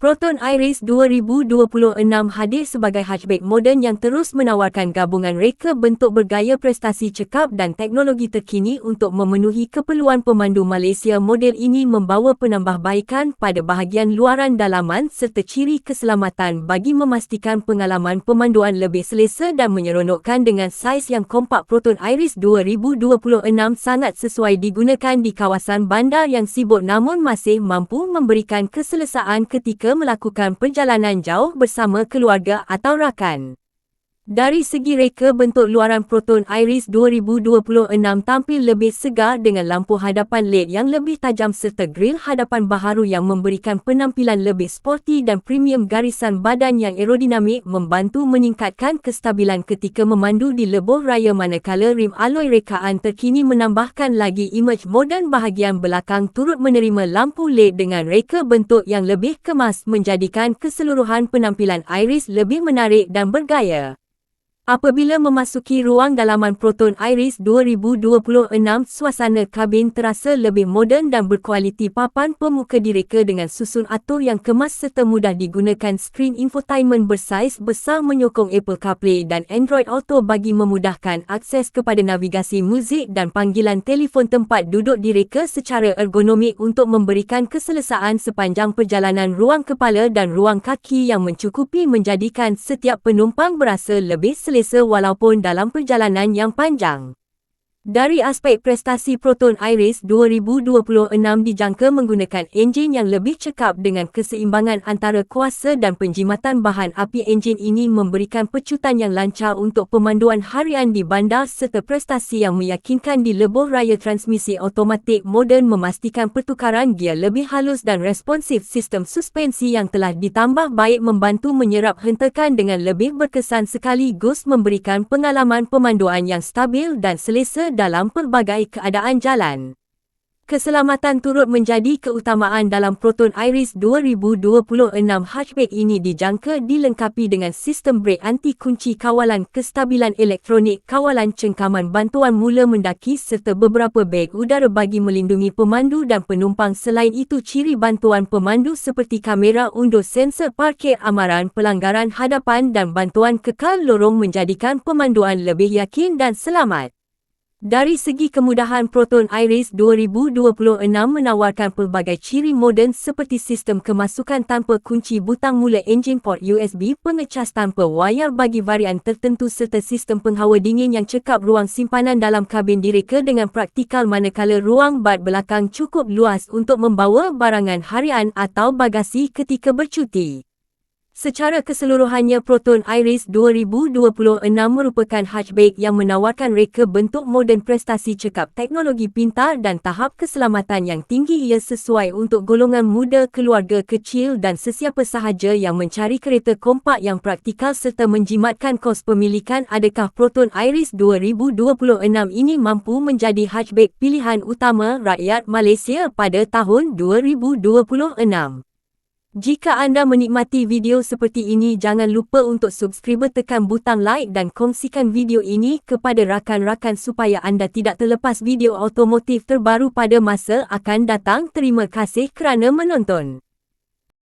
Proton Iris 2026 hadir sebagai hatchback moden yang terus menawarkan gabungan reka bentuk bergaya prestasi cekap dan teknologi terkini untuk memenuhi keperluan pemandu Malaysia. Model ini membawa penambahbaikan pada bahagian luaran dalaman serta ciri keselamatan bagi memastikan pengalaman pemanduan lebih selesa dan menyeronokkan. Dengan saiz yang kompak, Proton Iris 2026 sangat sesuai digunakan di kawasan bandar yang sibuk namun masih mampu memberikan keselesaan ketika melakukan perjalanan jauh bersama keluarga atau rakan. Dari segi reka bentuk luaran, Proton Iris 2026 tampil lebih segar dengan lampu hadapan LED yang lebih tajam serta grill hadapan baharu yang memberikan penampilan lebih sporty dan premium. Garisan badan yang aerodinamik membantu meningkatkan kestabilan ketika memandu di lebuh raya, manakala rim aloi rekaan terkini menambahkan lagi imej moden. Bahagian belakang turut menerima lampu LED dengan reka bentuk yang lebih kemas, menjadikan keseluruhan penampilan Iris lebih menarik dan bergaya. Apabila memasuki ruang dalaman Proton Iris 2026, suasana kabin terasa lebih moden dan berkualiti. Papan pemuka direka dengan susun atur yang kemas serta mudah digunakan. Skrin infotainment bersaiz besar menyokong Apple CarPlay dan Android Auto bagi memudahkan akses kepada navigasi muzik dan panggilan telefon. Tempat duduk direka secara ergonomik untuk memberikan keselesaan sepanjang perjalanan. Ruang kepala dan ruang kaki yang mencukupi menjadikan setiap penumpang berasa lebih selesa walaupun dalam perjalanan yang panjang. Dari aspek prestasi, Proton Iris 2026 dijangka menggunakan enjin yang lebih cekap dengan keseimbangan antara kuasa dan penjimatan bahan api. Enjin ini memberikan pecutan yang lancar untuk pemanduan harian di bandar serta prestasi yang meyakinkan di lebuh raya. Transmisi automatik moden memastikan pertukaran gear lebih halus dan responsif. Sistem suspensi yang telah ditambah baik membantu menyerap hentakan dengan lebih berkesan, sekaligus memberikan pengalaman pemanduan yang stabil dan selesa dalam pelbagai keadaan jalan. Keselamatan turut menjadi keutamaan dalam Proton Iris 2026. Hatchback ini dijangka dilengkapi dengan sistem brek anti kunci, kawalan kestabilan elektronik, kawalan cengkaman, bantuan mula mendaki serta beberapa beg udara bagi melindungi pemandu dan penumpang. Selain itu, ciri bantuan pemandu seperti kamera undur, sensor parkir, amaran pelanggaran hadapan dan bantuan kekal lorong menjadikan pemanduan lebih yakin dan selamat. Dari segi kemudahan, Proton Iris 2026 menawarkan pelbagai ciri moden seperti sistem kemasukan tanpa kunci, butang mula enjin, port USB, pengecas tanpa wayar bagi varian tertentu serta sistem penghawa dingin yang cekap. Ruang simpanan dalam kabin direka dengan praktikal manakala ruang bak belakang cukup luas untuk membawa barangan harian atau bagasi ketika bercuti. Secara keseluruhannya, Proton Iris 2026 merupakan hatchback yang menawarkan reka bentuk moden, prestasi cekap, teknologi pintar dan tahap keselamatan yang tinggi. Ia sesuai untuk golongan muda, keluarga kecil dan sesiapa sahaja yang mencari kereta kompak yang praktikal serta menjimatkan kos pemilikan. Adakah Proton Iris 2026 ini mampu menjadi hatchback pilihan utama rakyat Malaysia pada tahun 2026? Jika anda menikmati video seperti ini, jangan lupa untuk subscribe, tekan butang like dan kongsikan video ini kepada rakan-rakan supaya anda tidak terlepas video otomotif terbaru pada masa akan datang. Terima kasih kerana menonton.